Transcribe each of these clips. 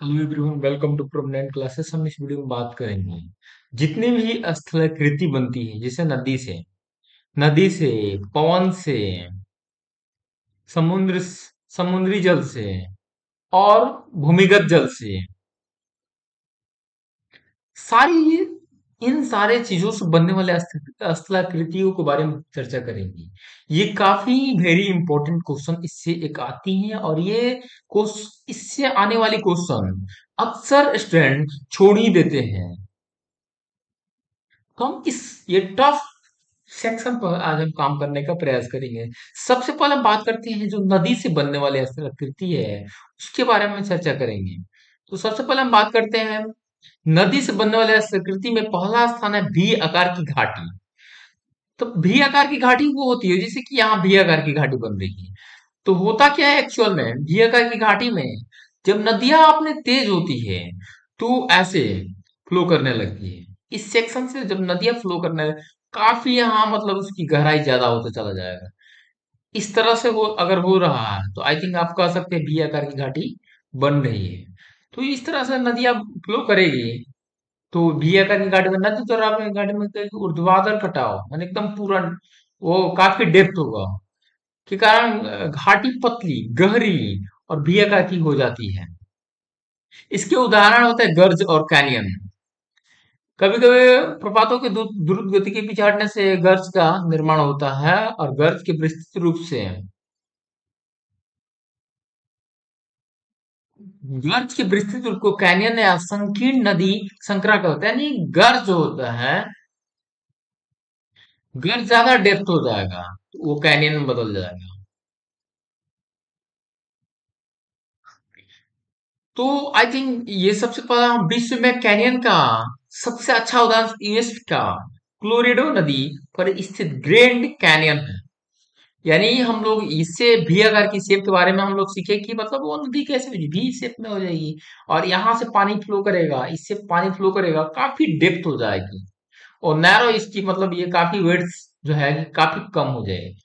Hello everyone, welcome to prominent classes. हम इस video में बात करेंगे जितनी भी स्थलाकृति बनती है, जैसे नदी से, पवन से, समुद्र समुद्री जल से और भूमिगत जल से, सारी इन सारे चीजों से बनने वाले स्थलाकृतियों के बारे में चर्चा करेंगे। ये काफी वेरी इंपॉर्टेंट क्वेश्चन इससे एक आती हैं, और ये इससे आने वाली क्वेश्चन अक्सर स्टूडेंट छोड़ ही देते हैं। तो हम इस ये टफ सेक्शन पर आज हम काम करने का प्रयास करेंगे। सबसे पहले हम बात करते हैं जो नदी से बनने वाली स्थलाकृति है, उसके बारे में चर्चा करेंगे। तो सबसे पहले हम बात करते हैं नदी से बनने वाली स्थलाकृति में पहला स्थान है भी आकार की घाटी। तो भी आकार की घाटी वो होती है जैसे कि यहाँ भी आकार की घाटी बन रही है। तो होता क्या है एक्चुअल में, भी आकार की घाटी में जब नदियां अपने तेज होती है तो ऐसे फ्लो करने लगती है। इस सेक्शन से जब नदियां फ्लो करने लगे, काफी यहाँ मतलब उसकी गहराई ज्यादा होता चला जाएगा। इस तरह से वो अगर हो रहा है तो आई थिंक आप कह सकते हैं भी आकार की घाटी बन रही है। तो इस तरह से नदियां फ्लो करेगी। तो भी आकार की घाटी में नदी तो घाटी में कहीं ऊर्ध्वाधर कटाव मैंने एकदम पूरा वो काफी डेप्थ होगा के कारण घाटी पतली गहरी और भी आकार की हो जाती है। इसके उदाहरण होते हैं गर्ज और कैनियन। कभी कभी प्रपातों के द्रुत गति के पीछे हटने से गर्ज का निर्माण होता है, और गर्ज के विस्तृत रूप से गर्ज के विस्तृत रूप को कैनियन या संकीर्ण नदी संकरा कहते हैं। यानी गर्ज होता है, गर्ज ज्यादा डेप्थ हो जाएगा तो वो कैनियन में बदल जाएगा। तो आई थिंक ये सबसे पहला विश्व में कैनियन का सबसे अच्छा उदाहरण यूएस का क्लोरेडो नदी पर स्थित ग्रैंड कैनियन है। यानी हम लोग इससे भी आकार की शेप के बारे में हम लोग सीखे कि मतलब वो नदी कैसे भी शेप में हो जाएगी, और यहाँ से पानी फ्लो करेगा, इससे पानी फ्लो करेगा, काफी डेप्थ हो जाएगी। और नैरो इसकी मतलब ये काफी वेट्स जो है काफी कम हो जाएगी।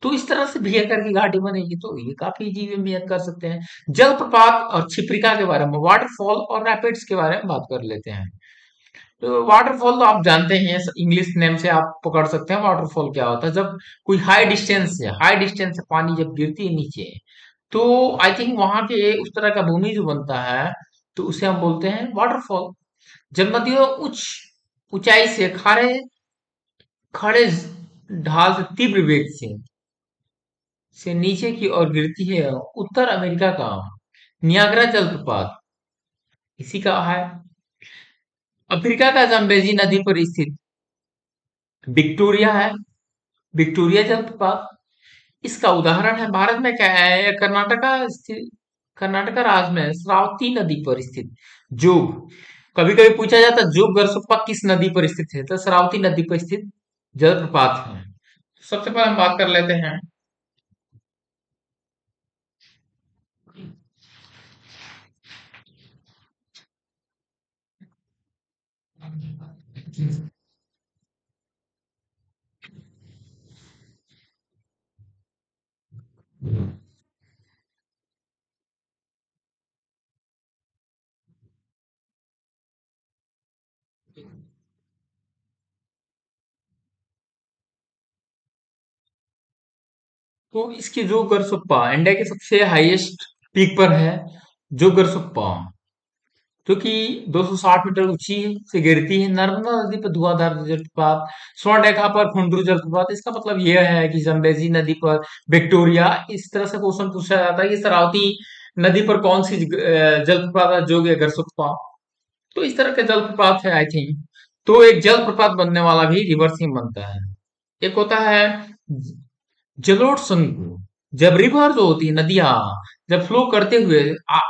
तो इस तरह से भी आकार की घाटी बनेगी। तो ये काफी इजी वे में याद कर सकते हैं। जलप्रपात और क्षिप्रिका के बारे में, वाटरफॉल और रैपिड्स के बारे में बात कर लेते हैं। तो वाटरफॉल तो आप जानते हैं, इंग्लिश नेम से आप पकड़ सकते हैं वाटरफॉल क्या होता है। जब कोई हाई डिस्टेंस से पानी जब गिरती है नीचे, तो आई थिंक वहां पे उस तरह का भूमि जो बनता है, तो उसे हम बोलते हैं वाटरफॉल। जब नदियों उच्च ऊंचाई से खारे खड़े ढाल से तीव्र वेग से नीचे की ओर गिरती है। उत्तर अमेरिका का नियाग्रा जलप्रपात इसी का है। अफ्रीका का जम्बेजी नदी पर स्थित विक्टोरिया है, विक्टोरिया जलप्रपात। इसका उदाहरण है भारत में क्या है, ये कर्नाटका राज्य में श्रावती नदी पर स्थित जोग। कभी कभी पूछा जाता है जोग गरसप्पा किस नदी पर स्थित है, तो श्रावती नदी पर स्थित जलप्रपात है। सबसे पहले हम बात कर लेते हैं। तो इसकी जो गरसप्पा इंडिया के सबसे हाईएस्ट पीक पर है, जो गरसप्पा जो कि 260 मीटर ऊंची से गिरती है। नर्मदा नदी पर धुआंधार जलप्रपात, स्वर्णरेखा पर खुंडरू जलप्रपात। इसका मतलब यह है कि जम्बेजी नदी पर विक्टोरिया। इस तरह से क्वेश्चन पूछा जाता है कि शरावती नदी पर कौन सी जलप्रपात है, जो कि गरसप्पा। तो इस तरह के जलप्रपात है आई थिंक। तो एक जलप्रपात बनने वाला भी रिवर से ही बनता है। एक होता है जलोढ़ संकुल। जब रिवर जो होती है, नदियां जब फ्लो करते हुए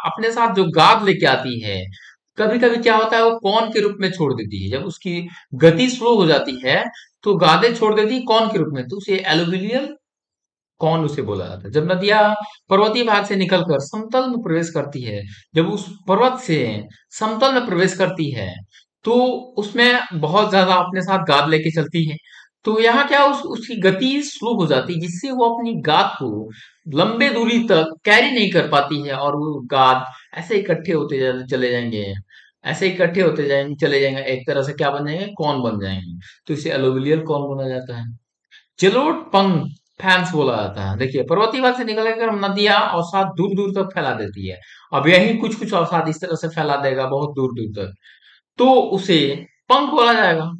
अपने साथ जो गाद लेके आती है, कभी कभी क्या होता है वो कौन के रूप में छोड़ देती है। जब उसकी गति स्लो हो जाती है तो गादें छोड़ देती है कौन के रूप में, तो उसे एलुवियल कौन उसे बोला जाता है। जब नदियां पर्वतीय भाग से निकलकर समतल में प्रवेश करती है, जब उस पर्वत से समतल में प्रवेश करती है, तो उसमें बहुत ज्यादा अपने साथ गाद लेके चलती है। तो यहाँ क्या उसकी गति स्लो हो जाती है, जिससे वो अपनी गाद को लंबे दूरी तक कैरी नहीं कर पाती है, और वो गाद ऐसे इकट्ठे होते चले जाएंगे, ऐसे इकट्ठे होते जाएंगे, चले जाएंगे, एक तरह से क्या बन जाएंगे, कौन बन जाएंगे। तो इसे एलुवियल कौन बोला जाता है। जलोढ़ पंख फैंस बोला जाता है। देखिए, पर्वतीय भाग से निकल कर नदियां अवसाद दूर दूर तक फैला देती है। अब यही कुछ कुछ अवसाद इस तरह से फैला देगा बहुत दूर दूर तक, तो उसे पंख बोला जाएगा।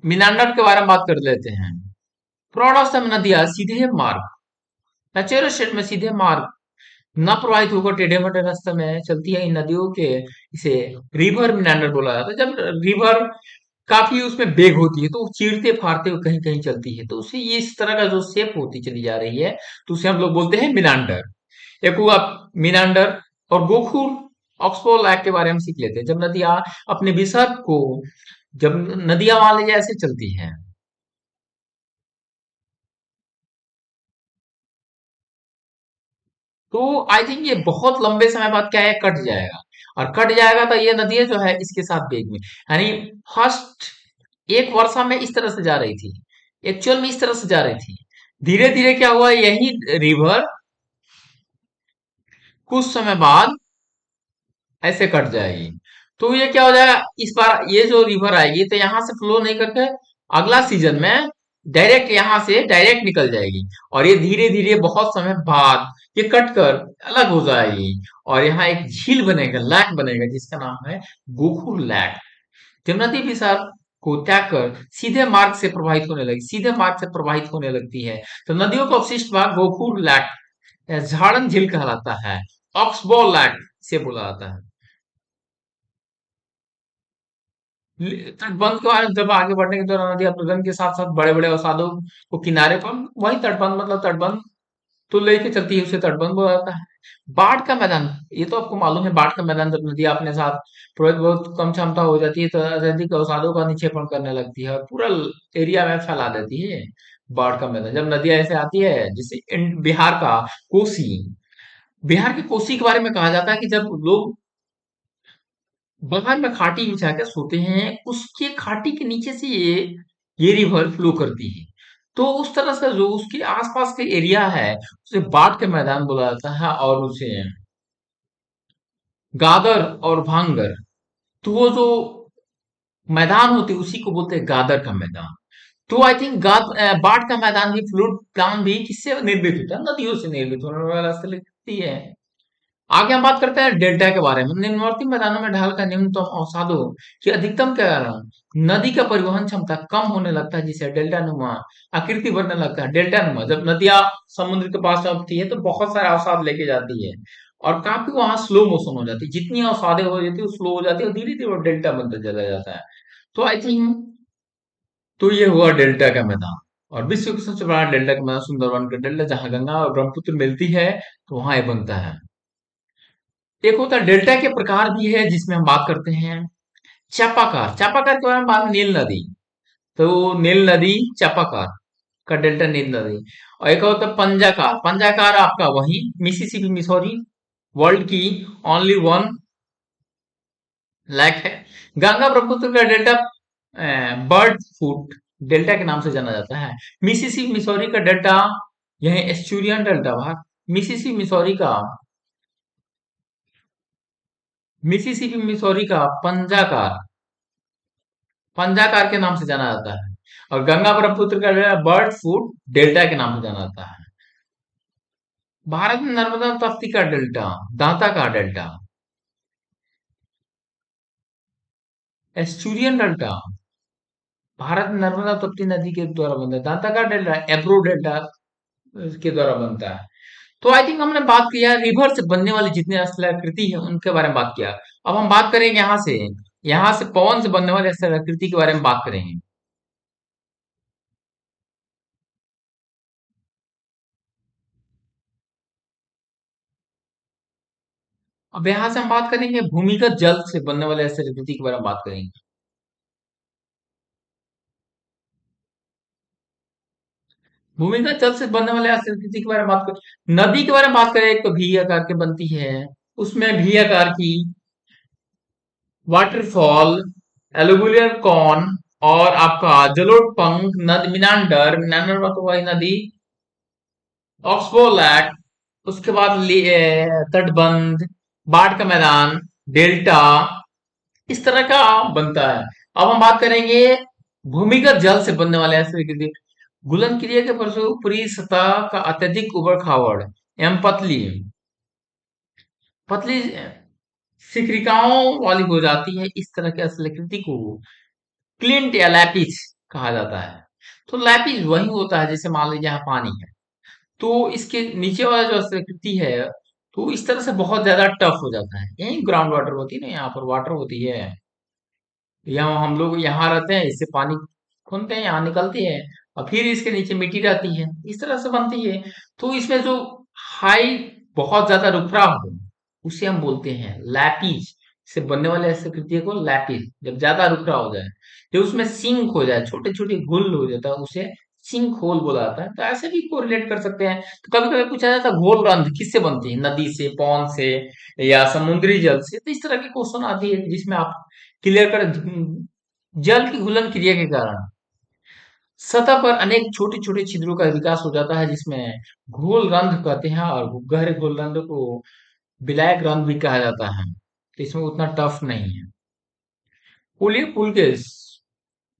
मीनांडर के बारे में बात कर लेते हैं। प्रौढ़ावस्था में नदियां सीधे मार्ग, नेचुरल स्टेट में सीधे मार्ग न प्रवाहित होकर टेढ़े मेढ़े रास्ते में चलती है। इन नदियों के इसे रिवर मीनांडर बोला जाता है। जब रिवर काफी उसमें बेग होती है, तो वो चीरते फाड़ते हुए कहीं कहीं चलती है, तो उसे ये इस तरह का जो शेप होती चली जा रही है, तो उसे हम लोग बोलते हैं मीनांडर। एक हुआ मीनांडर। और गोखूर ऑक्सफोर्ड लैक के बारे में सीख लेते हैं। जब नदियां अपने विसर्ग को, जब नदियां मान लीजिए ऐसे चलती हैं, तो आई थिंक ये बहुत लंबे समय बाद क्या है, कट जाएगा। और कट जाएगा तो ये नदियां जो है इसके साथ बेग में, यानी फर्स्ट एक वर्षा में इस तरह से जा रही थी, एक्चुअल में इस तरह से जा रही थी। धीरे धीरे क्या हुआ, यही रिवर कुछ समय बाद ऐसे कट जाएगी। तो ये क्या हो जाएगा, इस बार ये जो रिवर आएगी तो यहां से फ्लो नहीं करके अगला सीजन में डायरेक्ट यहां से डायरेक्ट निकल जाएगी। और ये धीरे धीरे बहुत समय बाद ये कट कर अलग हो जाएगी, और यहाँ एक झील बनेगा, लैक बनेगा, जिसका नाम है गोकुल लैक। जब नदी विसर्ग को त्याग कर सीधे मार्ग से प्रवाहित होने लगती है, तो नदियों का अवशिष्ट भाग गोकुल लैक या झाड़न झील कहलाता है। ऑक्सबो लैक से बोला जाता है। तटबंध के बारे में जब आगे बढ़ने के दौरान नदी अपरदन के साथ साथ बड़े बड़े अवसादों को किनारे पर, वही तटबंध मतलब तटबंध तो लेके चलती है, उसे तटबंध बोला जाता है। बाढ़ का मैदान, ये तो आपको मालूम है, बाढ़ का मैदान जब नदी अपने साथ प्रवाहित बहुत कम क्षमता हो जाती है, तो अत्यधिक अवसादों का निक्षेपण करने लगती है और पूरा एरिया में फैला देती है। बाढ़ का मैदान जब नदियां ऐसे आती है, जैसे बिहार का कोसी, बिहार के कोसी के बारे में कहा जाता है कि जब लोग बाहर में खाटी बिछा के सोते हैं, उसके खाटी के नीचे से ये रिवर फ्लो करती है। तो उस तरह से जो उसके आसपास के एरिया है, उसे बाढ़ के मैदान बोला जाता है, और उसे गादर और भांगर, तो वो जो मैदान होते हैं उसी को बोलते हैं गादर का मैदान। तो आई थिंक बाढ़ का मैदान भी, फ्लूड प्लान भी किससे निर्मित होता है, नदियों से निर्मित होने वाला स्थल है। आगे हम बात करते हैं डेल्टा के बारे में। निम्नवर्ती मैदानों में ढाल का न्यूनतम अवसादों की अधिकतम के कारण नदी का परिवहन क्षमता कम होने लगता है, जिससे डेल्टा नुमा आकृति बनने लगता है। डेल्टा नुमा जब नदियां समुद्र के पास पहुंचती है, तो बहुत सारे अवसाद लेके जाती है, और काफी वहां स्लो मोशन हो जाती है। जितनी अवसादें हो जाती है, स्लो हो जाती है, और धीरे धीरे वो डेल्टा बनता चला जाता है। तो आई थिंक, तो ये हुआ डेल्टा का मैदान। और विश्व का सबसे बड़ा डेल्टा का मैदान सुंदरवन का डेल्टा, जहां गंगा और ब्रह्मपुत्र मिलती है, तो वहां ये बनता है। एक होता है डेल्टा के प्रकार भी है, जिसमें हम बात करते हैं चापाकार। चापाकार के बारे में बात, नील नदी, तो नील नदी चापाकार का डेल्टा नील नदी। और एक होता है पंजाकार। पंजाकार आपका वही मिसिसिपी मिसौरी, वर्ल्ड की ओनली वन लैक है। गंगा ब्रह्मपुत्र का डेल्टा बर्ड फुट डेल्टा के नाम से जाना जाता है। मिसिसिपी मिसौरी का डेल्टा, यह एस्चुरियन डेल्टा भाग, मिसिसिपी मिसौरी का मिसिसिपी मिसौरी का पंजाकार, पंजाकार के नाम से जाना जाता है। और गंगा ब्रह्मपुत्र का बर्ड फूड डेल्टा के नाम से जाना जाता है। भारत में नर्मदा तप्ती का डेल्टा, दांता का डेल्टा, एस्चुरियन डेल्टा भारत में नर्मदा तप्ती नदी के द्वारा बनता है। दांता का डेल्टा एब्रो डेल्टा के द्वारा बनता है। तो आई थिंक हमने बात किया रिवर से बनने वाली जितनी स्थलाकृति है उनके बारे में बात किया। अब हम बात करेंगे यहाँ से पवन से बनने वाली स्थलाकृति के बारे में बात करेंगे। अब यहाँ से हम बात करेंगे भूमिगत जल से बनने वाले स्थलाकृति के बारे में बात करेंगे। भूमिगत जल से बनने वाले आकृति के बारे में बात करें, नदी के बारे में बात करें, तो भी आकार की बनती है। उसमें भी आकार की वाटरफॉल, एलुवियल कॉन, और आपका जलोढ़ नद मिनांडर मिनांडर तो वही नदी, ऑक्सबोलैट, उसके बाद तटबंध, बाढ़ का मैदान, डेल्टा, इस तरह का बनता है। अब हम बात करेंगे भूमिगत जल से बनने वाले ऐसे कृषि गुलन क्रिया के फलस्वरूप ऊपरी सतह का अत्यधिक उबड़ खाबड़ एवं पतली पतली शिखरिकाओं वाली हो जाती है। इस तरह की अस्लकृति को क्लिंट या लैपिस कहा जाता है। तो लैपिस वही होता है जैसे मान लीजिए यहाँ पानी है, तो इसके नीचे वाला जो अस्लकृति है तो इस तरह से बहुत ज्यादा टफ हो जाता है। यही ग्राउंड वाटर होती है ना, यहाँ पर वाटर होती है, यहाँ हम लोग यहाँ रहते हैं, इससे पानी खूनते हैं, यहाँ निकलती है और फिर इसके नीचे मिट्टी रहती है, इस तरह से बनती है। तो इसमें जो हाई बहुत ज्यादा रुखराव हो उसे हम बोलते हैं लैपिज। से बनने वाले ऐसे कृत्य को लैपिज, जब ज्यादा रुखराव हो जाए, जब उसमें सिंक हो जाए, छोटे छोटे घुल हो जाता है, उसे सिंक होल बोला जाता है। तो ऐसे भी कोरिलेट कर सकते हैं। तो कभी कभी पूछा जाता है घोल रंध्र किससे बनती है, नदी से, पौन से या समुद्री जल से। तो इस तरह के क्वेश्चन आती है जिसमें आप क्लियर कर जल की घुलन क्रिया के कारण सतह पर अनेक छोटे छोटे छिद्रों का विकास हो जाता है जिसमें घोल रंध्र कहते हैं, और गहरे घोल रंध्र को विलायक रंध्र भी कहा जाता है। तो इसमें उतना टफ नहीं है। पुलिय पुलकेश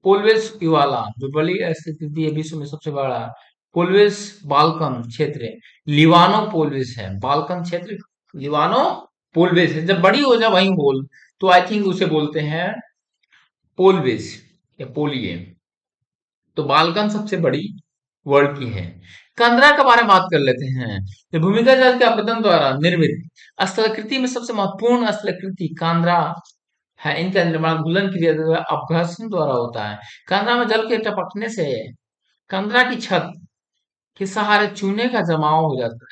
पोलवेस युवाला जो बड़ी स्थिति है विश्व में सबसे बड़ा पोलवेस बाल्कन क्षेत्र है, लिवानो पोलवेस है, बाल्कन क्षेत्र लिवानो पोलवेस है। जब बड़ी हो जाए वही होल, तो आई थिंक उसे बोलते हैं पोलवेस या पोलिये। तो बालकन सबसे बड़ी वर्ल्ड की है। कंदरा के बारे में बात कर लेते हैं। ये भूमिगत जल के अपरदन द्वारा निर्मित स्थलाकृति में सबसे महत्वपूर्ण स्थलाकृति कांद्रा है। इनका निर्माण घुलन क्रिया द्वारा अपघर्षण द्वारा होता है। कांद्रा में जल के टपकने से कांद्रा की छत के सहारे चूने का जमाव हो जाता है,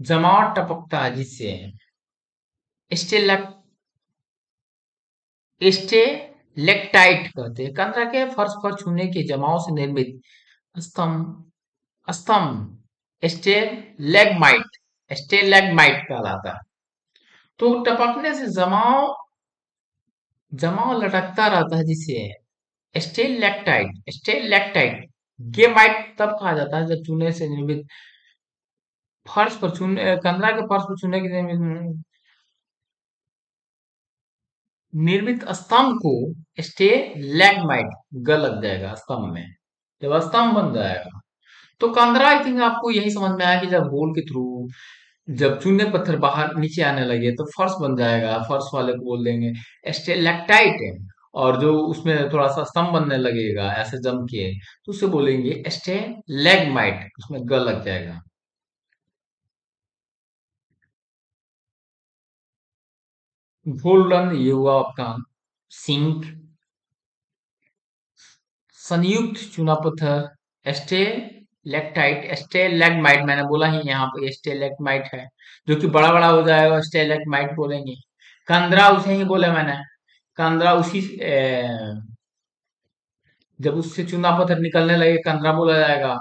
जमाव टपकता है जिससे स्टेलेक्ट स्टेलेक्टाइट कहते हैं। कांद्रा के फर्श पर चूने के जमाव से निर्मित स्तंभ स्तंभ स्टेलेग्माइट स्टेलेग्माइट कहलाता है। तो टपकने से जमाव जमाव लटकता रहता है जिसे स्टेलेक्टाइट गेमाइट तब कहा जाता है जब चूने से निर्मित फर्श पर चूने कंदरा के फर्श पर चूने के निर्मित स्तंभ को स्टेलेग्माइट ग लग जाएगा स्तंभ में, जब स्तंभ बन जाएगा। तो कंदरा आई थिंक आपको यही समझ में आया कि जब होल के थ्रू जब चूने पत्थर बाहर नीचे आने लगे तो फर्श बन जाएगा, फर्श वाले को बोल देंगे स्टेलेक्टाइट है। और जो उसमें थोड़ा सा स्तंभ बनने लगेगा ऐसे जम के, तो उसे बोलेंगे स्टेलेग्माइट, उसमें ग लग जाएगा। गोल्डन ये हुआ आपका सिंक, संयुक्त चूना पत्थर स्टेलेक्टाइट स्टेलेग्माइट, मैंने बोला ही यहाँ पे स्टेलेग्माइट है, जो कि बड़ा बड़ा हो जाएगा स्टेलेग्माइट बोलेंगे। कंदरा उसे ही बोले मैंने, कंदरा उसी जब उससे चूना पत्थर निकलने लगे कंदरा बोला जाएगा।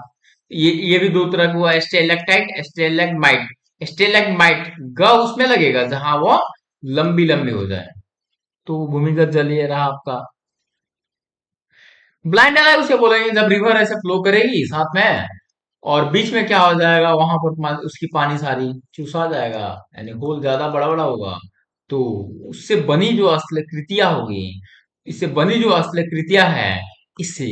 ये भी दो तरह का हुआ, स्टेलेक्टाइट स्टेलेग्माइट। स्टेलेग्माइट ग उसमें लगेगा जहां वो लंबी लंबी हो जाए। तो भूमिगत जल ये रहा आपका। ब्लाइंड एलाई उसे बोलेंगे जब रिवर ऐसे फ्लो करेगी साथ में और बीच में क्या हो जाएगा, वहां पर उसकी पानी सारी चूसा जाएगा, यानी होल ज्यादा बड़ा बड़ा होगा। तो उससे बनी जो अस्लकृतियां होगी, इससे बनी जो अस्लकृतियां है, इसे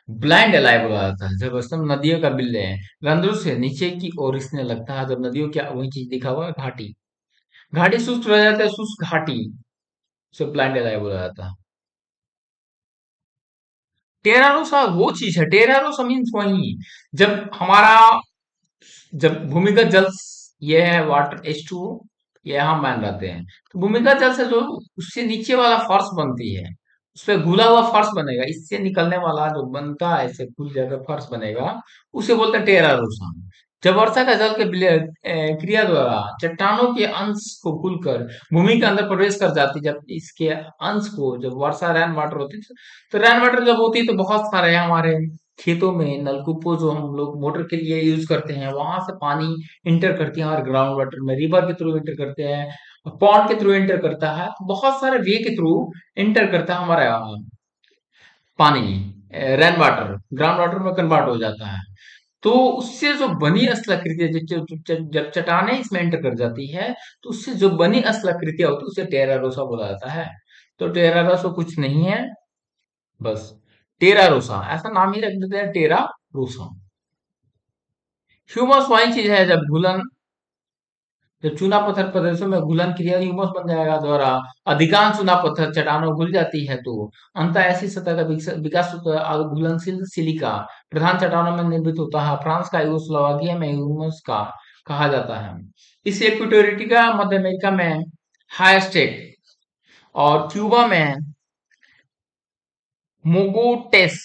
ब्लाइंड एलाई बोला जाता है। जब स्तंभ नदियों का विलय रंध्रों से नीचे की ओर रिसने लगता है, जब नदियों क्या वही चीज दिखा हुआ है, घाटी घाटी शुष्क रह जाता है, शुष्क घाटी, उसे ब्लाइंड एलाई बोला जाता है। टेरारोसा वो चीज है, टेरारोसा मीन्स वही जब हमारा जब भूमिगत जल, ये है वाटर H2O, ये हम मान रहते हैं। तो भूमिगत जल से जो उससे नीचे वाला फर्श बनती है, उस पे घुला हुआ फर्श बनेगा, इससे निकलने वाला जो बनता है ऐसे घुल जाकर फर्श बनेगा, उसे बोलते हैं टेरारोसा। जब वर्षा का जल के क्रिया द्वारा चट्टानों के अंश को खुलकर भूमि के अंदर प्रवेश कर जाती, जब इसके अंश को जब वर्षा रैन वाटर होती है, तो रैन वाटर जब होती है तो बहुत सारे हमारे खेतों में नलकूपों जो हम लोग मोटर के लिए यूज करते हैं वहां से पानी इंटर करती है, और ग्राउंड वाटर में रिवर के थ्रू इंटर करते हैं, पॉन्ड के थ्रू इंटर करता है, बहुत सारे वे के थ्रू इंटर करता है हमारा पानी, रेन वाटर ग्राउंड वाटर में कन्वर्ट हो जाता है। तो उससे जो बनी स्थलाकृति है, जब चट्टानें इसमें एंटर कर जाती है, तो उससे जो बनी स्थलाकृतियां होती है उसे टेरा रोसा बोला जाता है। तो टेरा रोसा कुछ नहीं है, बस टेरा रोसा ऐसा नाम ही रख देते हैं, टेरा रोसा। ह्यूमस वही चीज है, जब चूना पत्थर प्रदेशों में घुलन क्रिया ह्यूमस बन जाएगा द्वारा अधिकांश चूना पत्थर चट्टानों में घुल जाती है, तो अंततः ऐसी सतह का विकास होता है और घुलनशील सिलिका प्रधान चट्टानों में निर्मित होता है। फ्रांस का यूगोस्लाविया में ह्यूमस का कहा जाता है। इस इक्वेटोरिया मध्य अमेरिका में हाईस्टेक और क्यूबा में मोगोटेस,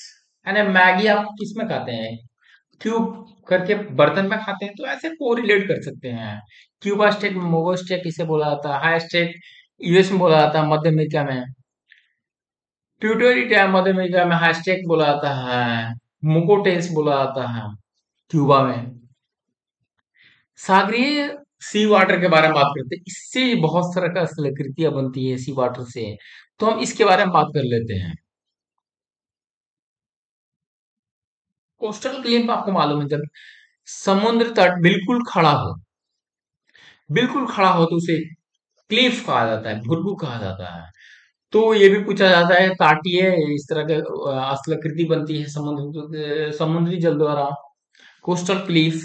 यानी मैगी आप किसमें खाते हैं, क्यूब करके बर्तन में खाते हैं, तो ऐसे कोरिलेट कर सकते हैं। क्यूबा स्टेक में मोगो स्टेक इसे बोला जाता है, हाई स्टेक यूएस में बोला जाता है, मध्य अमेरिका में ट्यूटोरिया मध्य अमेरिका में हाई स्टेक बोला जाता है, मोकोटेस बोला जाता है क्यूबा में। सागरीय सी वाटर के बारे में बात करते हैं, इससे बहुत सारा का कलाकृतियां बनती है सी वाटर से, तो हम इसके बारे में बात कर लेते हैं। कोस्टल क्लीन आपको मालूम है, जब समुद्र तट बिल्कुल खड़ा हो तो उसे क्लिफ कहा जाता है, भुरभु कहा जाता है। तो ये भी पूछा जाता है, ताटीय इस तरह के स्थलाकृति बनती है समुद्री जल द्वारा। कोस्टल क्लिफ,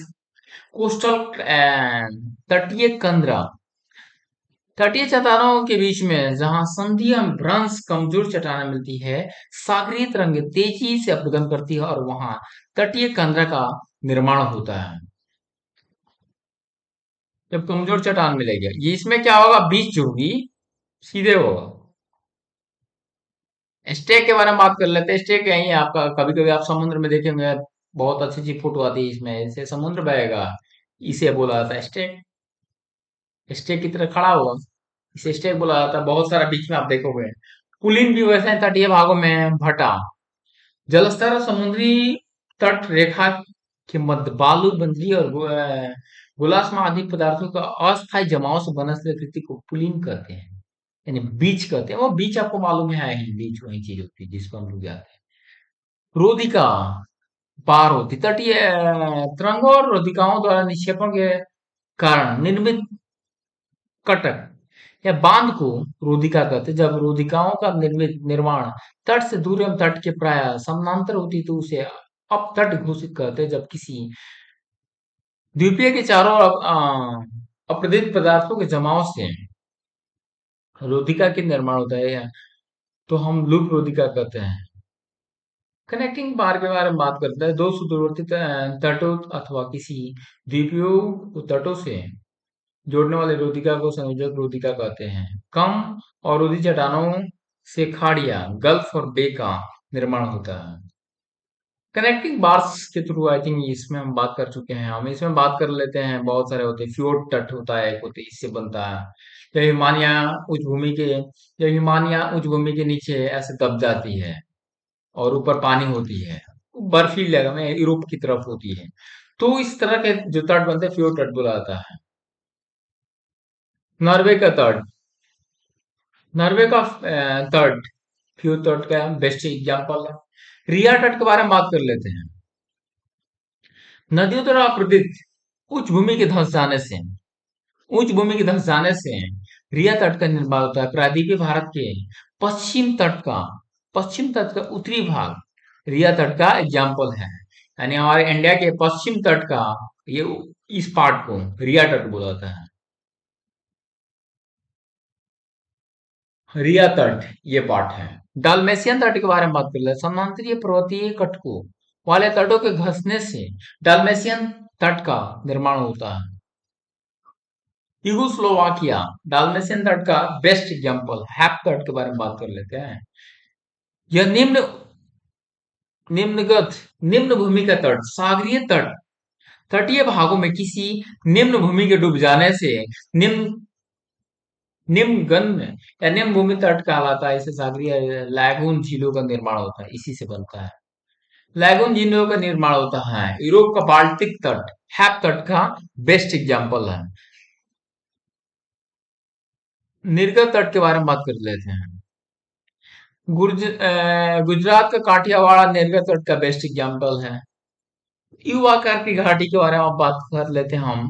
कोस्टल तटीय कंदरा, तटीय चट्टानों के बीच में जहां संधियां भ्रंश कमजोर चट्टानें मिलती है, सागरीय तरंगें तेजी से अपगमन करती है और वहां तटीय कंदरा का निर्माण होता है। जब कमजोर चट्टान मिलेगी, ये इसमें क्या होगा, बीच जो होगी सीधे होगा। स्टेक के बारे में बात कर लेते हैं। स्टेक यही है आपका, कभी कभी आप समुद्र में देखेंगे, बहुत अच्छी अच्छी फोटो आती है इसमें, इससे समुद्र बहेगा, इसे बोला जाता है स्टेक। स्टेक की तरह खड़ा होगा, इसे स्टेक बोला जाता है। बहुत सारा बीच में आप देखोगे। कुलीन भी वैसे हैं, तटीय भागों में भटा, जलस्तर समुद्री तट रेखा के मध्य बालू बंजरी और गुलास में आदि पदार्थों का अस्थायी जमाव से वनस्पति को पुलिन कहते हैं, यानी बीच कहते हैं। वो बीच आपको मालूम है ही, बीच वही चीज होती है जिसको हम लोग जाते हैं। रोधिका पार होती तटीय तरंगों और रोधिकाओं द्वारा निक्षेपण के कारण निर्मित कटक या बांध को रोधिका कहते हैं। जब रोधिकाओं का निर्माण तट से दूर एवं तट के प्राय समानांतर होती तो उसे अपतट घोषित करते हैं। जब किसी द्वीपीय के चारों ओर अपरदित पदार्थों के जमाव से रोधिका के निर्माण होता है, तो हम लूप रोधिका कहते हैं। कनेक्टिंग बार के बारे में बात करते हैं। दो सुदूरवर्ती तटों अथवा किसी द्वीपीय को तटों से जोड़ने वाले रोधिका को संयोजक रोधिका कहते हैं। कम अवरोधी चट्टानों से खाड़िया, गल्फ और बे का निर्माण होता है। कनेक्टिंग बार्स के थ्रू आई थिंक इसमें हम बात कर चुके हैं। हम इसमें बात कर लेते हैं, बहुत सारे होते हैं। फ्योर्ड तट होता है एक, होते इससे बनता है। जब हिमालय उच्च भूमि के जब हिमालय उच्च भूमि के नीचे ऐसे दब जाती है और ऊपर पानी होती है, बर्फीली जगह में यूरोप की तरफ होती है, तो इस तरह के जो तट बनते हैं फ्योर्ड तट बोला जाता है। नॉर्वे का तट, नॉर्वे का तट फ्योर्ड तट का बेस्ट एग्जांपल है। रिया तट के बारे में बात कर लेते हैं। नदियों द्वारा प्रदीप्त उच्च भूमि के धंस जाने से उच्च भूमि के धंस जाने से रिया तट का निर्माण होता है। प्रायद्वीपीय भारत के पश्चिम तट का पश्चिम तट का उत्तरी भाग रिया तट का एग्जाम्पल है। यानी हमारे इंडिया के पश्चिम तट का ये इस पार्ट को रिया तट बोला जाता है। रिया तट ये पार्ट है। डालमेशियन तट के बारे में बात कर ले, समांतरीय पर्वतीय कटकों वाले तटों के घसने से डालमेशियन तट का निर्माण होता है। यूगोस्लोवाकिया डालमेशियन तट का बेस्ट एग्जांपल। हैप तट के बारे में बात कर लेते हैं। यह निम्नगत निम्न भूमि का तट, सागरीय तट तटीय भागों में किसी निम्न भूमि के डूब जाने से निम्न निम्न गन्य या निम्न भूमि तट कहलाता है। इसे सागरीय लैगून झीलों का निर्माण होता है, इसी से बनता है। लैगून झीलों का निर्माण होता है। यूरोप का बाल्टिक तट हैप तट का बेस्ट एग्जांपल है। निर्गत तट के बारे में बात कर लेते हैं। गुजरात का काठियावाड़ नेरगा तट का बेस्ट एग्जाम्पल है। यू आकार की घाटी के बारे में आप बात कर लेते हैं हम।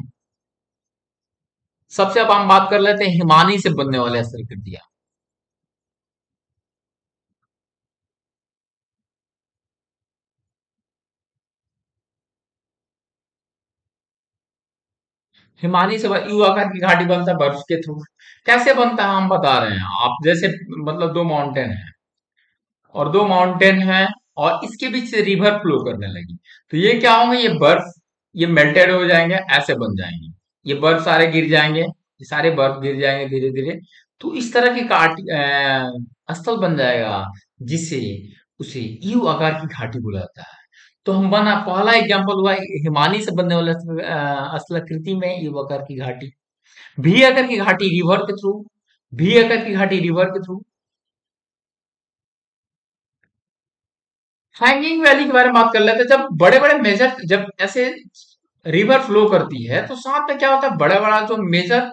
सबसे अब हम बात कर लेते हैं हिमानी से बनने वाले असर कृतियां। हिमानी से यू आकार की घाटी बनता है बर्फ के थ्रू। कैसे बनता है हम बता रहे हैं आप, जैसे मतलब दो माउंटेन है, और दो माउंटेन है, और इसके बीच से रिवर फ्लो करने लगी, तो ये क्या होंगे, ये बर्फ, ये मेल्टेड हो जाएंगे, ऐसे बन जाएंगे। ये बर्फ सारे गिर जाएंगे, ये सारे बर्फ गिर जाएंगे धीरे धीरे। तो इस तरह की स्थल बन जाएगा, जिसे उसे यू आकार की घाटी बुलाता है। तो हम बना पहला एग्जांपल हुआ हिमानी से बनने वाले स्थलाकृति में यू आकार की घाटी। भी आकार की घाटी रिवर के थ्रू। भी आकार की घाटी रिवर के थ्रू। हैंगिंग वैली के बारे में बात कर लेते हैं। जब बड़े बड़े मेजर, जब ऐसे रिवर फ्लो करती है, तो साथ में क्या होता है, बड़ा बड़ा जो मेजर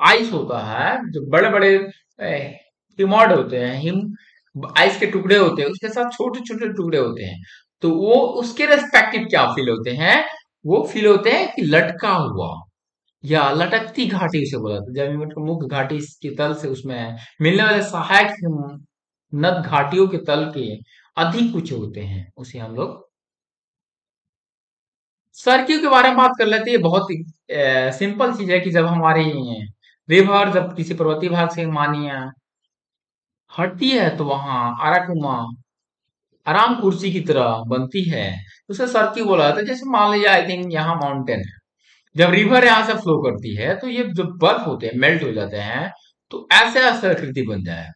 आइस होता है, जो बड़े बड़े हिमॉड होते हैं, हिम आइस के टुकड़े होते हैं, उसके साथ छोटे छोटे टुकड़े होते हैं। तो वो उसके रेस्पेक्टिव क्या फील होते हैं, वो फील होते हैं कि लटका हुआ, या लटकती घाटी उसे बोला जाता है। जब मतलब मुख्य घाटी के तल से उसमें मिलने वाले सहायक नद घाटियों के तल के अधिक ऊंचे होते हैं, उसे हम लोग सर्किल के बारे में बात कर लेते हैं। ये बहुत ही सिंपल चीज है कि जब हमारी रिवर जब किसी पर्वतीय भाग से मानिए हटती है, तो वहां अराकुमा आराम कुर्सी की तरह बनती है। उसे सर्किल बोला जाता है। जैसे मान लीजिए, आई थिंक यहाँ माउंटेन है, जब रिवर यहाँ से फ्लो करती है, तो ये जो बर्फ होते हैं मेल्ट हो जाते हैं, तो ऐसे ऐसे आकृति बन जाए,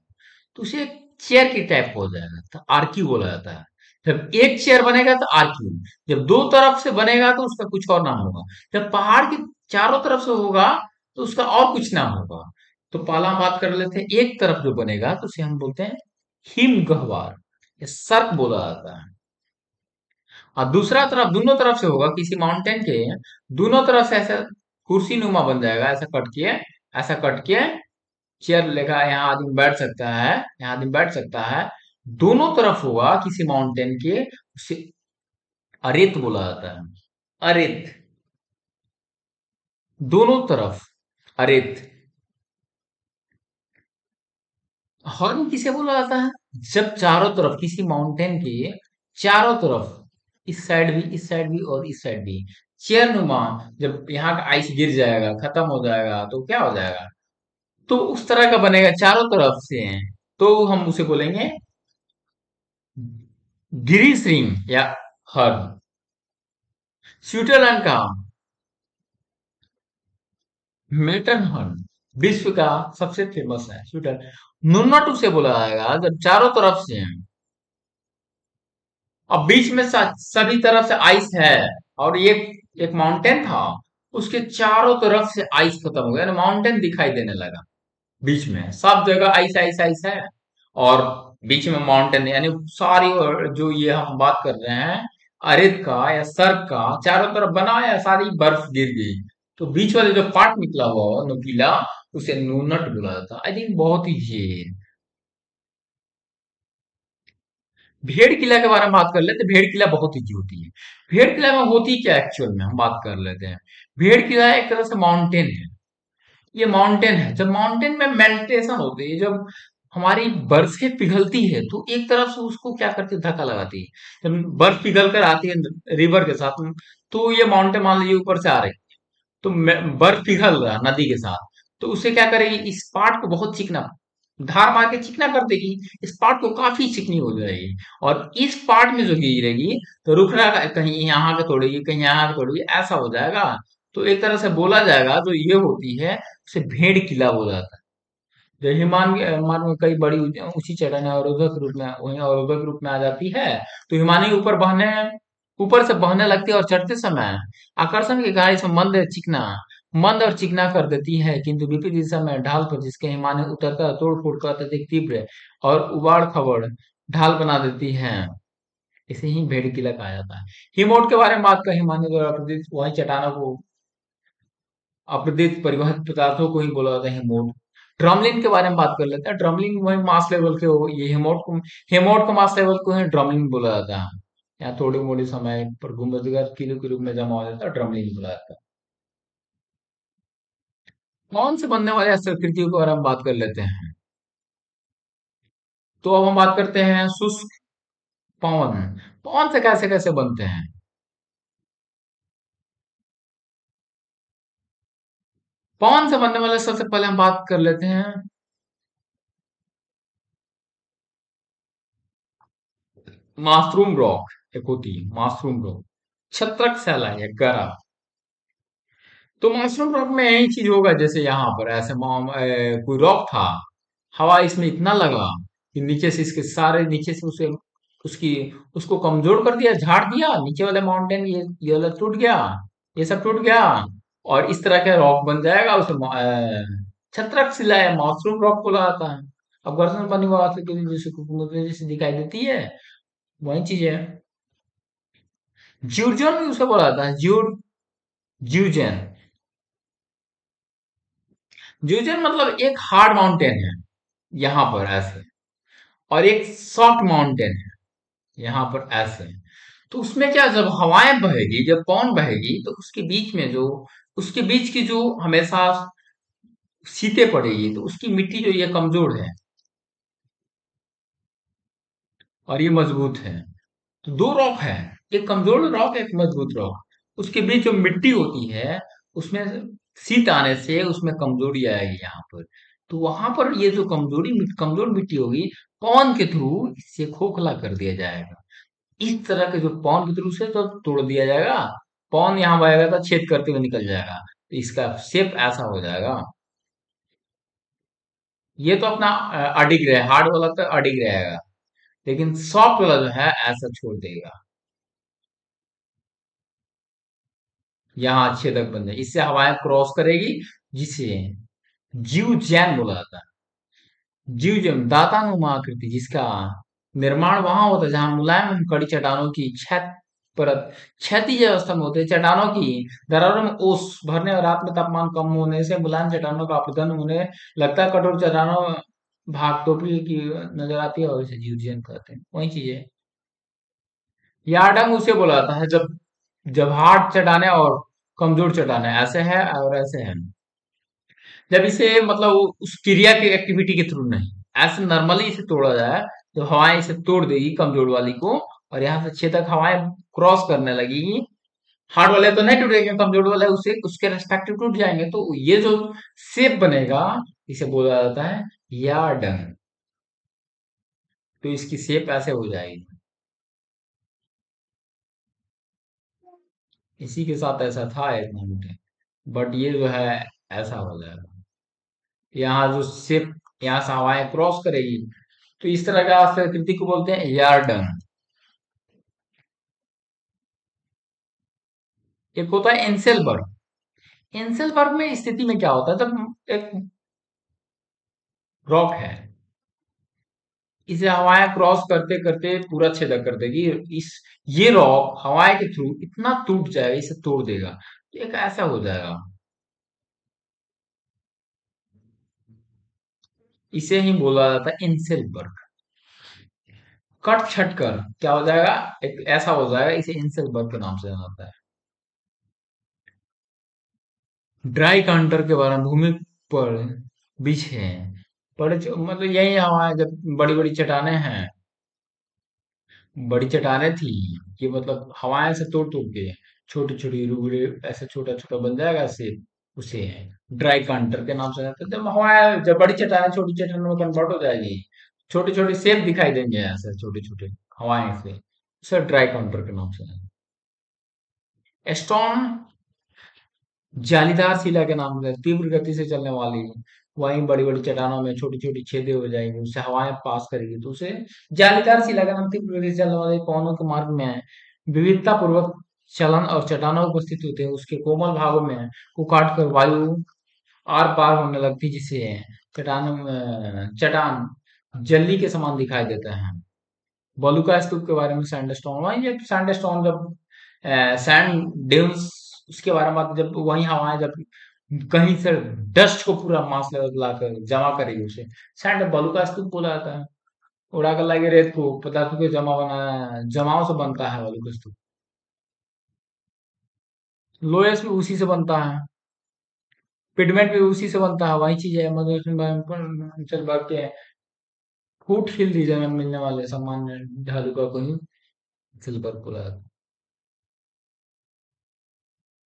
तो उसे एक चेयर की टाइप हो जाएगा, तो आर्क्यू बोला जाता है। जब एक चेयर बनेगा तो आर्क्यू। जब दो तरफ से बनेगा तो उसका कुछ और नाम होगा। जब पहाड़ की चारों तरफ से होगा, तो उसका और कुछ नाम होगा। तो पहला हम बात कर लेते हैं, एक तरफ जो बनेगा तो उसे हम बोलते हैं हिम गहवार, या सर्प बोला जाता है। और दूसरा तरफ दोनों तरफ से होगा, किसी माउंटेन के दोनों तरफ से ऐसा कुर्सी नुमा बन जाएगा, ऐसा कट के, ऐसा कट के चेयर लेगा, यहाँ आदमी बैठ सकता है, यहाँ आदमी बैठ सकता है। दोनों तरफ होगा किसी माउंटेन के, उसे अरेत बोला जाता है। अरेत, दोनों तरफ अरेत। हॉर्न किसे बोला जाता है, जब चारों तरफ किसी माउंटेन के चारों तरफ, इस साइड भी और इस साइड भी चेयर नुमा, जब यहाँ का आइस गिर जाएगा, खत्म हो जाएगा, तो क्या हो जाएगा, तो उस तरह का बनेगा चारों तरफ से। तो हम उसे बोलेंगे गिरीश रिंग या हर्न। स्विट्जरलैंड का मिल्टन हर्न विश्व का सबसे फेमस है। स्विट्जरलैंड नुन्नट उसे बोला जाएगा जब चारों तरफ से हैं, और बीच में सभी तरफ से आइस है, और ये एक माउंटेन था, उसके चारों तरफ से आइस खत्म हो गया, माउंटेन दिखाई देने लगा। बीच में सब जगह आइस आइस आइस है, और बीच में माउंटेन, यानी सारी, और जो ये हम बात कर रहे हैं अरित का या सर्प का, चारों तरफ बना है, सारी बर्फ गिर गई, तो बीच वाले जो पार्ट निकला हुआ हो नुकीला, उसे नूनट बोला जाता है। आई थिंक बहुत ही ये भेड़ किला के बारे में बात कर लेते हैं। भेड़ किला बहुत ईजी होती है। भेड़ किला में होती क्या एक्चुअल में, हम बात कर लेते हैं। भेड़ किला एक तरह से माउंटेन है। ये माउंटेन है, जब माउंटेन में मेल्टेशन होती है, जब हमारी बर्फें पिघलती है, तो एक तरफ से उसको क्या करती है, धक्का लगाती है। जब बर्फ पिघल कर आती है रिवर के साथ, तो ये माउंटेन मान लीजिए ऊपर से आ रही है, तो बर्फ पिघल रहा है नदी के साथ, तो उसे क्या करेगी, इस पार्ट को बहुत चिकना, धार मार के चिकना कर देगी, इस पार्ट को काफी चिकनी हो जाएगी, और इस पार्ट में जो गिरेगी, तो रुक रहा, कहीं यहाँ का तोड़ेगी, कहीं यहाँ का तोड़ेगी, ऐसा हो जाएगा। तो एक तरह से बोला जाएगा, जो ये होती है उसे भेड़ किला बोला जाता है। जो हिमान में कई बड़ी ऊंची चट्टानें अवरोधक रूप में, वही अवरोधक रूप में आ जाती है, तो हिमानी ऊपर से बहने लगती है, और चढ़ते समय आकर्षण के कारण इसमें मंद और चिकना कर देती है, किंतु विपरीत दिशा में ढाल पर जिसके हिमानी उतरकर तोड़ फोड़ कर अत्यधिक तीव्र और उबाड़ खबड़ ढाल बना देती है, इसे ही भेड़ किला कहा जाता है। हिमोट के बारे में बात कर, हिमानी द्वारा अपदित वही चट्टानों को, अपदित परिवहन पदार्थों को ही बोला जाता है हिमोट। ड्रमलिन के बारे में बात कर लेते हैं। ड्रमलिन वही मास लेवल के हो, ये हेमोट को मास लेवल को है ड्रमलिन बोला जाता है। यहाँ थोड़ी मोड़ी समय पर भूमध्यरेखा किलो के रूप में जमा हो जाता है, ड्रमलिन बोला जाता है। कौन से बनने वाले आकृतियों के बारे में बात कर लेते हैं। तो अब हम बात करते हैं शुष्क पवन। पवन से कैसे कैसे बनते हैं। पवन से बनने वाले सबसे पहले हम बात कर लेते हैं माशरूम रॉक। एक होती है माशरूम रॉक, छत्रक शैला या गरा। तो मॉनसून रॉक में यही चीज होगा, जैसे यहाँ पर ऐसे कोई रॉक था, हवा इसमें इतना लगा कि नीचे से इसके सारे नीचे से उसे उसकी उसको कमजोर कर दिया, झाड़ दिया नीचे वाले माउंटेन, ये वाला टूट गया, ये सब टूट गया, और इस तरह का रॉक बन जाएगा। उसे छत्रक शिला या मॉनसून रॉक बोला जाता है। अब घर्षण बनी हुआ जैसे जैसे दिखाई देती है, वही चीज है। ज्यूर्जन भी उसे बोला जाता है, ज्यूजन। ज्यूजन मतलब एक हार्ड माउंटेन है यहाँ पर ऐसे, और एक सॉफ्ट माउंटेन है यहाँ पर ऐसे। तो उसमें क्या, जब हवाएं बहेगी, जब पवन बहेगी, तो उसके बीच में जो उसके बीच की जो हमेशा सीते पड़ेगी, तो उसकी मिट्टी जो ये कमजोर है और ये मजबूत है। तो दो रॉक है, एक कमजोर रॉक, एक मजबूत रॉक। उसके बीच जो मिट्टी होती है, उसमें शीत आने से उसमें कमजोरी आएगी यहाँ पर। तो वहां पर ये जो कमजोर मिट्टी होगी, पवन के थ्रू इसे खोखला कर दिया जाएगा। इस तरह के जो पवन के थ्रू से तो तोड़ दिया जाएगा, पवन यहाँ बहेगा तो छेद करते हुए निकल जाएगा, तो इसका शेप ऐसा हो जाएगा। ये तो अपना अडिग रहे, हार्ड वाला तो अडिग रहेगा, लेकिन सॉफ्ट वाला जो है ऐसा छोड़ देगा, यहाँ छेदक बन जाए, इससे हवाएं क्रॉस करेगी, जिसे जीव जैन बोला जाता है। जीव जैन दातानुमा आकृति, जिसका निर्माण वहां होता है जहां मुलायम कड़ी चट्टानों की परत क्षैतिज अवस्था में होते हैं। चट्टानों की दरारों में ओस भरने और रात में तापमान कम होने से मुलायम चट्टानों का अपघटन होने लगता है। कठोर चट्टानों में भाग टोपी की नजर आती है, और इसे जीव जैन कहते हैं, वही चीज है। यार्डंग उसे बोला जाता है जब जब हार्ड चट्टाने और कमजोर चट्टाने ऐसे है और ऐसे है, जब इसे मतलब उस क्रिया की एक्टिविटी के थ्रू नहीं, ऐसे नॉर्मली इसे तोड़ा जाए, तो हवाएं इसे तोड़ देगी कमजोर वाली को, और यहाँ से छह तक हवाएं क्रॉस करने लगेगी। हार्ड वाले तो नहीं टूटेंगे, कमजोर वाले उसे उसके रेस्पेक्टिव टूट जाएंगे, तो ये जो शेप बनेगा, इसे बोला जाता है यार्डंग। तो इसकी शेप ऐसे हो जाएगी। इसी के साथ ऐसा था एक मोमेंट, बट ये जो है ऐसा हो जाएगा, यहाँ जो शेप यहाँ से हवाएं क्रॉस करेगी, तो इस तरह का आकृति को बोलते हैं यार्डन। एक होता है एंसेलबर्ग। एंसेलबर्ग में स्थिति में क्या होता है, जब एक रॉक है, इसे हवाएं क्रॉस करते करते पूरा छेदा कर देगी, इस ये रॉक हवाएं के थ्रू इतना टूट जाएगा, इसे तोड़ देगा, तो एक ऐसा हो जाएगा। इसे ही बोला जाता है एंसेलबर्ग। कट छट कर क्या हो जाएगा, एक ऐसा हो जाएगा, इसे एंसेलबर्ग के नाम से जाना जाता है। ड्राई काउंटर के बारे में, भूमि पर बीच है, मतलब यही हमारे जब बड़ी बड़ी चट्टाने हैं, बड़ी चट्टाने थी, ये मतलब हवाएं से तोड़ तोड़ के छोटी छोटी रुगड़े ऐसे छोटा छोटा बन जाएगा ऐसे, उसे ड्राई काउंटर के नाम से जाता है। जब हवाएं, जब बड़ी चट्टाने छोटी चट्टानों में कन्वर्ट हो जाएगी, छोटे छोटे शेप दिखाई देंगे ऐसे छोटे छोटे हवाएं से, उसे ड्राई काउंटर के नाम से। स्टोन जालीदार शिला के नाम से, तीव्र गति से चलने वाली, वहीं बड़ी बड़ी चट्टानों में छोटी छोटी छेदें हो जाएंगी, उससे हवाएं पास करेगी, तो उसे जालीदार शिला का नाम। तीव्र गति से चलने वाले पवनों के मार्ग में विविधता पूर्वक चलन और चट्टानों उपस्थित होते हैं, उसके कोमल भागों में को काट कर वायु आर पार होने लगती, जिससे चट्टान जल्ली के समान दिखाई देता है। बलुका स्तूप के बारे में, सैंडस्टोन, वही जब सैंडस्टोन, जब सैंड ड्यून्स, उसके बारे में बात, जब वही हवाएं जब कहीं से डस्ट को पूरा मास लेवल लाकर जमा करेगी उसे। सैंड बालू का स्तूप बोला जाता है। उड़ा कर लाएंगे रेत को, पदार्थों के जमा बनाना, जमाव से बनता है बालू का स्तूप। लोयस भी उसी से बनता है। पिगमेंट भी उसी से बनता है, वही चीज है। मतलब चल भाग के फूट हिल रीजन में मिलने वाले सामान्य ढालू का कोई सिल्वर पुरा